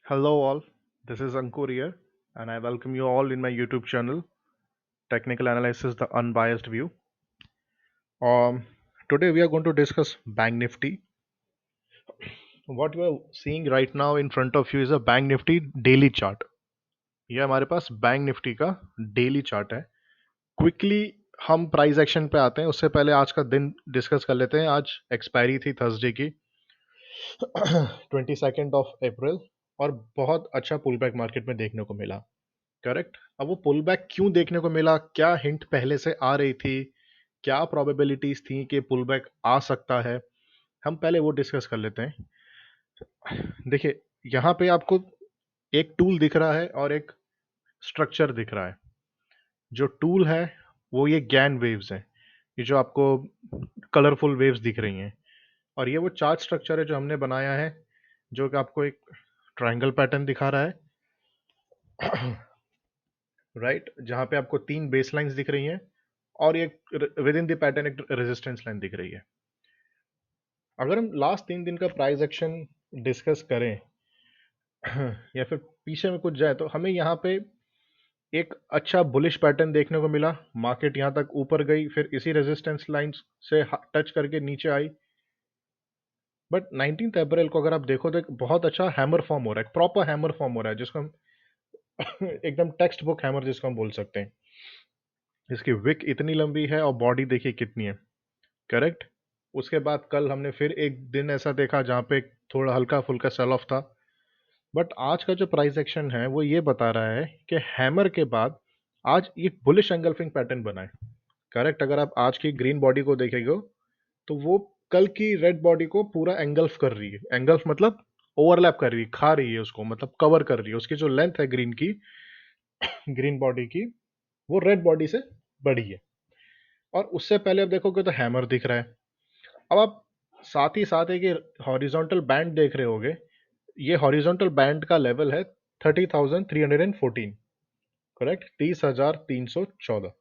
Hello, all. This is Ankur here, and I welcome you all in my YouTube channel, Technical Analysis The Unbiased View. Um, Today, we are going to discuss Bank Nifty. What you are seeing right now in front of you is a Bank Nifty daily chart. ये हमारे पास bank Nifty का daily chart है. Quickly हम price action पे आते हैं. उससे पहले आज का दिन डिस्कस कर लेते हैं. आज एक्सपायरी थी थर्सडे की 22 अप्रैल और बहुत अच्छा पुल बैक मार्केट में देखने को मिला. करेक्ट. अब वो पुल बैक क्यों देखने को मिला, क्या हिंट पहले से आ रही थी, क्या प्रोबेबिलिटीज थी कि पुल बैक आ सकता है, हम पहले वो डिस्कस कर लेते हैं. देखिए, यहाँ पे आपको एक टूल दिख रहा है और एक स्ट्रक्चर दिख रहा है. जो टूल है वो ये गैन वेव्स है, ये जो आपको कलरफुल वेव्स दिख रही हैं, और ये वो चार्ट स्ट्रक्चर है जो हमने बनाया है, जो कि आपको एक ट्रायंगल पैटर्न दिखा रहा है. राइट, जहाँ पे आपको तीन बेस लाइन्स दिख रही हैं और एक विद इन द पैटर्न एक रेजिस्टेंस लाइन दिख रही है. अगर हम लास्ट 3 दिन का प्राइस एक्शन डिस्कस करें या फिर पीछे में कुछ जाए, तो हमें यहाँ पे एक अच्छा बुलिश पैटर्न देखने को मिला. मार्केट यहाँ तक ऊपर गई, फिर इसी रेजिस्टेंस लाइन से टच करके नीचे आई. बट 19 अप्रैल को अगर आप देखो तो एक बहुत अच्छा हैमर फॉर्म हो रहा है, प्रॉपर हैमर फॉर्म हो रहा है, जिसको हम एकदम टेक्स्ट बुक हैमर जिसको हम बोल सकते हैं. इसकी विक इतनी लंबी है और बॉडी देखिए कितनी है. करेक्ट. उसके बाद कल हमने फिर एक दिन ऐसा देखा जहाँ पे थोड़ा हल्का फुल्का सेल ऑफ था. बट आज का जो प्राइस एक्शन है वो ये बता रहा है कि हैमर के बाद आज ये बुलिश एंगल्फिंग पैटर्न बना है. करेक्ट. अगर आप आज की ग्रीन बॉडी को देखेंगे तो वो कल की रेड बॉडी को पूरा एंगल्फ कर रही है. एंगल्फ मतलब ओवरलैप कर रही है, खा रही है उसको, मतलब कवर कर रही है. उसकी जो लेंथ है ग्रीन की, ग्रीन बॉडी की, वो रेड बॉडी से बड़ी है. और उससे पहले आप देखोगे तो हैमर दिख रहा है. अब आप साथ ही साथ एक हॉरिजॉन्टल बैंड देख रहे होगे. ये हॉरिजॉन्टल बैंड का लेवल है 30,314. करेक्ट. 30,314.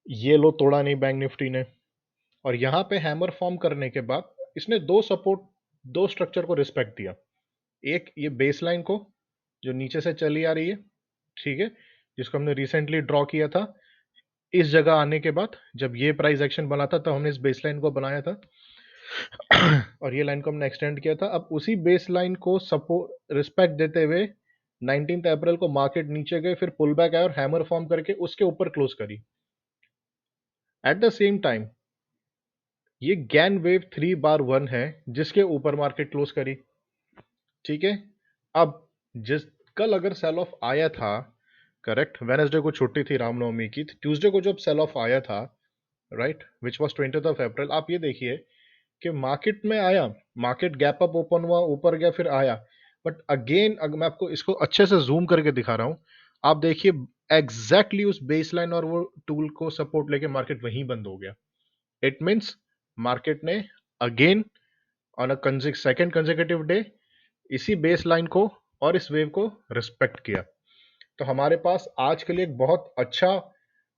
ये लो तोड़ा नहीं बैंक निफ्टी ने. और यहाँ पे हैमर फॉर्म करने के बाद इसने दो सपोर्ट, दो स्ट्रक्चर को रिस्पेक्ट दिया. एक ये बेस लाइन को जो नीचे से चली आ रही है, ठीक है, जिसको हमने रिसेंटली ड्रॉ किया था. इस जगह आने के बाद जब ये प्राइस एक्शन बना था तो हमने इस बेस लाइन को बनाया था और ये लाइन को हमने एक्सटेंड किया था. अब उसी बेस लाइन को सपोर्ट रिस्पेक्ट देते हुए 19 अप्रैल को मार्केट नीचे गए, फिर पुल बैक आया और हैमर फॉर्म करके उसके ऊपर क्लोज करी. एट द सेम टाइम ये गैन वेव 3/1 है जिसके ऊपर मार्केट क्लोज करी. ठीक है. अब जिस कल अगर सेल ऑफ आया था, करेक्ट, वेनेसडे को छुट्टी थी रामनवमी की, ट्यूसडे को जब सेल ऑफ आया था, राइट, विच वॉज 20 अप्रैल, आप ये देखिए कि मार्केट में आया, मार्केट गैप अप ओपन हुआ, ऊपर गया, फिर आया. बट अगेन अगर मैं आपको इसको अच्छे से जूम करके दिखा रहा हूं, आप देखिए एग्जैक्टली उस बेस लाइन और वो टूल को सपोर्ट लेके मार्केट वहीं बंद हो गया. इट मीन्स मार्केट ने again on a second consecutive day इसी बेस लाइन को और इस वेव को रिस्पेक्ट किया. तो हमारे पास आज के लिए एक बहुत अच्छा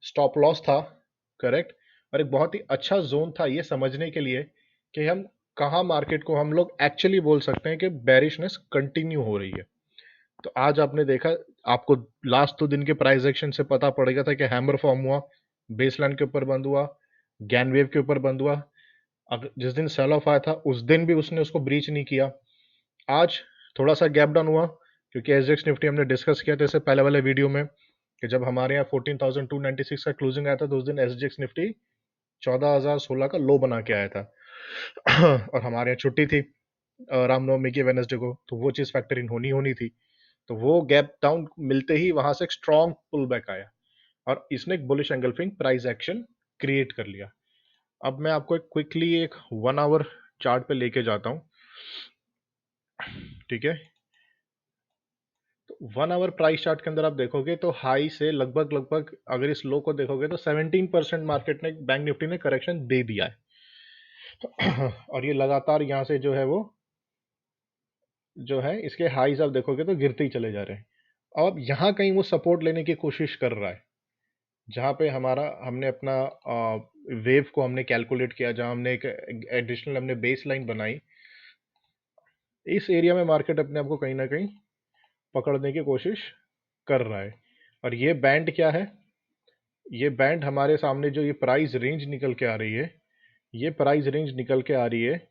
स्टॉप लॉस था. करेक्ट. और एक बहुत ही अच्छा जोन था ये समझने के लिए कि हम कहाँ मार्केट को हम लोग एक्चुअली बोल सकते हैं कि बेरिशनेस कंटिन्यू हो रही है. तो आज आपने देखा, आपको लास्ट 2 दिन के प्राइस एक्शन से पता पड़ गया था कि हैमर फॉर्म हुआ, बेसलाइन के ऊपर बंद हुआ, गैन वेव के ऊपर बंद हुआ. अगर जिस दिन सेल ऑफ आया था उस दिन भी उसने उसको ब्रीच नहीं किया. आज थोड़ा सा गैप डाउन हुआ क्योंकि एसजीएक्स निफ्टी हमने डिस्कस किया था इससे पहले वाले वीडियो में कि जब हमारे यहाँ 14,296 का क्लोजिंग आया था तो उस दिन एसजीएक्स निफ्टी 14,016 का लो बना के आया था. और हमारे यहाँ छुट्टी थी रामनवमी की वेनसडे को, तो वो चीज़ फैक्टर इन होनी होनी थी. तो वो गैप डाउन मिलते ही वहां से एक स्ट्रॉन्ग पुल बैक आया और इसने एक bullish engulfing price action create कर लिया. अब मैं आपको एक क्विकली एक 1 आवर चार्ट पे लेके जाता हूँ. ठीक है. तो 1 आवर प्राइस चार्ट के अंदर आप देखोगे तो हाई से लगभग लगभग अगर इस लो को देखोगे तो 17% मार्केट ने, बैंक निफ्टी ने करेक्शन दे दिया है. और ये लगातार यहाँ से जो है वो जो है इसके हाईज आप देखोगे तो गिरते ही चले जा रहे हैं. अब यहाँ कहीं वो सपोर्ट लेने की कोशिश कर रहा है जहाँ पे हमारा हमने अपना वेव को हमने कैलकुलेट किया, जहाँ हमने एक एडिशनल हमने बेस लाइन बनाई. इस एरिया में मार्केट अपने आप को कहीं ना कहीं पकड़ने की कोशिश कर रहा है। और ये बैंड क्या है? ये बैंड हमारे सामने जो ये प्राइस रेंज निकल के आ रही है, ये प्राइस रेंज निकल के आ रही है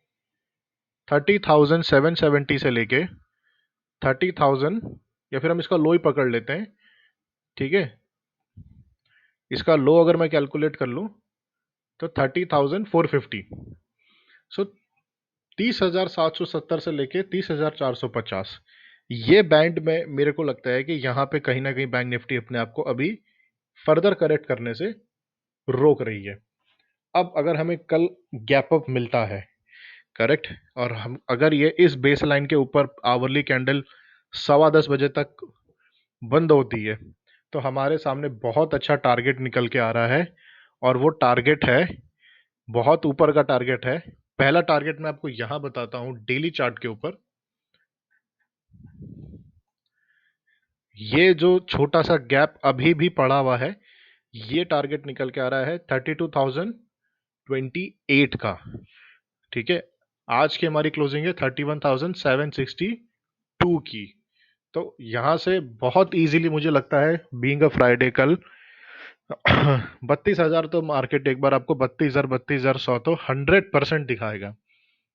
30,770 से लेके 30,000, या फिर हम इसका लो ही पकड़ लेते हैं, ठीक है। इसका लो अगर मैं कैलकुलेट कर लूँ तो 30,450। सो 30,770 से लेके 30,450, ये बैंड में मेरे को लगता है कि यहाँ पे कहीं ना कहीं बैंक निफ्टी अपने आप को अभी फर्दर करेक्ट करने से रोक रही है। अब अगर हमें कल गैप अप मिलता है, करेक्ट, और हम अगर ये इस बेस लाइन के ऊपर आवरली कैंडल 10:15 बजे तक बंद होती है, तो हमारे सामने बहुत अच्छा टारगेट निकल के आ रहा है। और वो टारगेट है, बहुत ऊपर का टारगेट है। पहला टारगेट मैं आपको यहां बताता हूं डेली चार्ट के ऊपर। ये जो छोटा सा गैप अभी भी पड़ा हुआ है, ये टारगेट निकल के आ रहा है 32,028 का, ठीक है। आज की हमारी क्लोजिंग है 31,762 की। तो यहां से बहुत इजीली मुझे लगता है, बीइंग अ फ्राइडे, कल 32,000 तो मार्केट एक बार आपको 32,000 32,100 तो 100% दिखाएगा।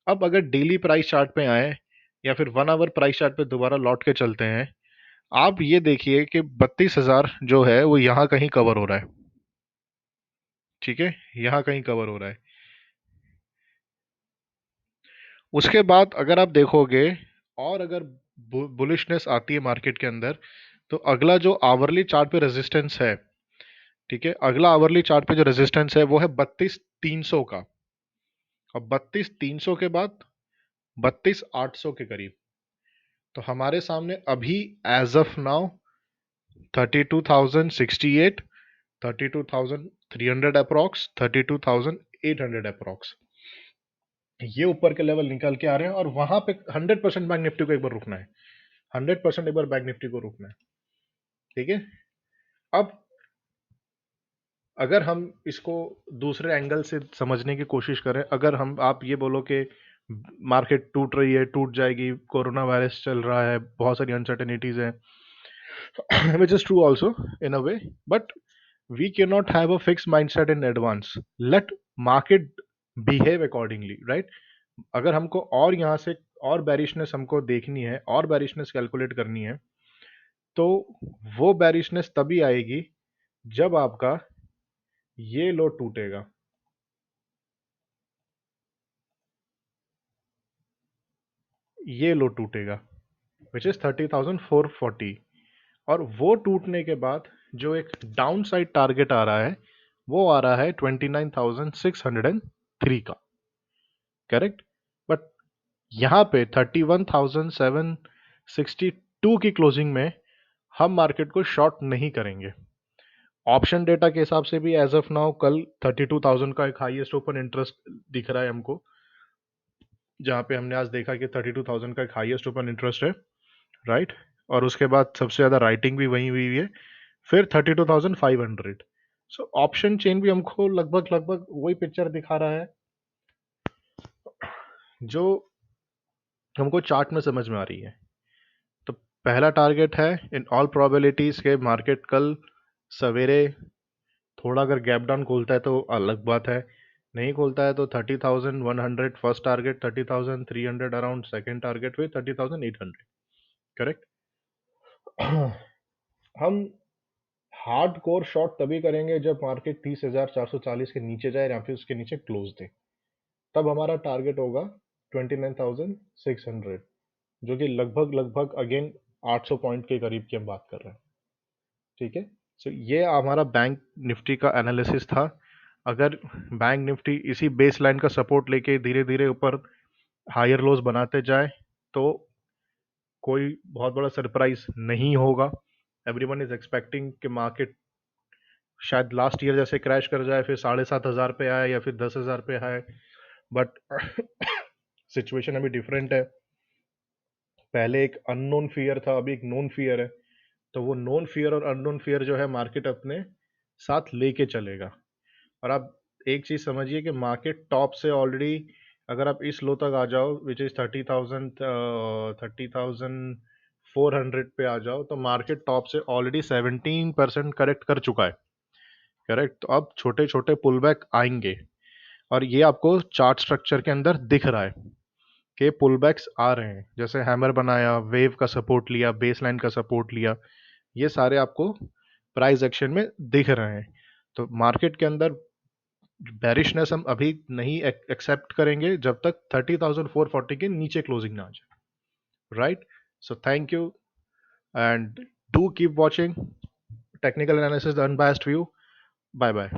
अब अगर डेली प्राइस चार्ट पे आए या फिर 1 आवर प्राइस चार्ट पे दोबारा लौट के चलते हैं, आप ये देखिए कि 32,000 जो है वो यहाँ कहीं कवर हो रहा है, ठीक है, यहाँ कहीं कवर हो रहा है। उसके बाद अगर आप देखोगे, और अगर बुलिशनेस आती है मार्केट के अंदर, तो अगला जो आवरली चार्ट पे रेजिस्टेंस है, ठीक है, अगला आवरली चार्ट पे जो रेजिस्टेंस है वो है 32,300 का। अब 32,300 के बाद 32,800 के करीब। तो हमारे सामने अभी as of now 32,068, 32,300 approx, 32,800 approx, ये ऊपर के लेवल निकल के आ रहे हैं। और वहां पे 100% बैंक निफ्टी को एक बार रुकना है, 100% एक बार बैंक निफ्टी को रुकना है, ठीक है। अब अगर हम इसको दूसरे एंगल से समझने की कोशिश करें, अगर हम आप ये बोलो कि मार्केट टूट रही है, टूट जाएगी, कोरोना वायरस चल रहा है, बहुत सारी अनसर्टेनिटीज हैं, which is true also in a way, but we cannot have a fixed mindset in advance. Let market behave accordingly, right? अगर हमको और यहाँ से और बैरिशनेस हमको देखनी है, और बैरिशनेस कैलकुलेट करनी है, तो वो बैरिशनेस तभी आएगी जब आपका ये लो टूटेगा, ये लो टूटेगा, विच इज 30,440। और वो टूटने के बाद जो एक डाउन साइड टारगेट आ रहा है, वो आ रहा है 29,603 का, करेक्ट। बट यहाँ पे 31,762 की क्लोजिंग में हम मार्केट को शॉर्ट नहीं करेंगे। ऑप्शन डेटा के हिसाब से भी एज ऑफ नाउ कल 32,000 का एक हाईएस्ट ओपन इंटरेस्ट दिख रहा है हमको, जहाँ पे हमने आज देखा कि 32,000 का एक हाईएस्ट ओपन इंटरेस्ट है, राइट। और उसके बाद सबसे ज़्यादा राइटिंग भी वहीं हुई है, फिर 32,500। सो ऑप्शन चेन भी हमको लगभग लगभग वही पिक्चर दिखा रहा है जो हमको चार्ट में समझ में आ रही है। तो पहला टारगेट है, इन ऑल प्रोबेबिलिटीज के मार्केट कल सवेरे थोड़ा अगर गैप डाउन खोलता है तो अलग बात है, नहीं खोलता है तो 30,100 first target, 30,300 around second target, फिर 30,800, करेक्ट। हम हार्ड कोर शॉर्ट तभी करेंगे जब मार्केट 30,440 के नीचे जाए या फिर उसके नीचे क्लोज दे, तब हमारा टारगेट होगा 29,600, जो कि लगभग लगभग अगेन 800 पॉइंट के करीब की हम बात कर रहे हैं, ठीक है। सो ये हमारा बैंक निफ्टी का एनालिसिस था। अगर बैंक निफ्टी इसी बेस लाइन का सपोर्ट लेके धीरे धीरे ऊपर हायर लोज बनाते जाए, तो कोई बहुत बड़ा सरप्राइज नहीं होगा। एवरीवन इज एक्सपेक्टिंग कि मार्केट शायद लास्ट ईयर जैसे क्रैश कर जाए, फिर 7,500 पे आए या फिर 10,000 पे आए, बट सिचुएशन अभी डिफरेंट है। पहले एक अननोन फियर था, अभी एक नोन फियर है। तो वो नोन फियर और अननोन फियर जो है मार्केट अपने साथ लेके चलेगा। और आप एक चीज समझिए कि मार्केट टॉप से ऑलरेडी, अगर आप इस लो तक आ जाओ विच इज 30,000, 400 पे आ जाओ तो मार्केट टॉप से ऑलरेडी 17% करेक्ट कर चुका है। करेक्ट, तो अब छोटे छोटे पुल बैक आएंगे और ये आपको चार्ट स्ट्रक्चर के अंदर दिख रहा है कि पुल बैक्स आ रहे हैं। जैसे हैमर बनाया, वेव का सपोर्ट लिया, बेस लाइन का सपोर्ट लिया, ये सारे आपको प्राइस एक्शन में दिख रहे हैं। तो मार्केट के अंदर बेरिशनेस हम अभी नहीं एक्सेप्ट करेंगे जब तक 30,440 के नीचे क्लोजिंग ना आ जाए। Right, so thank you and do keep watching technical analysis the unbiased view. Bye bye.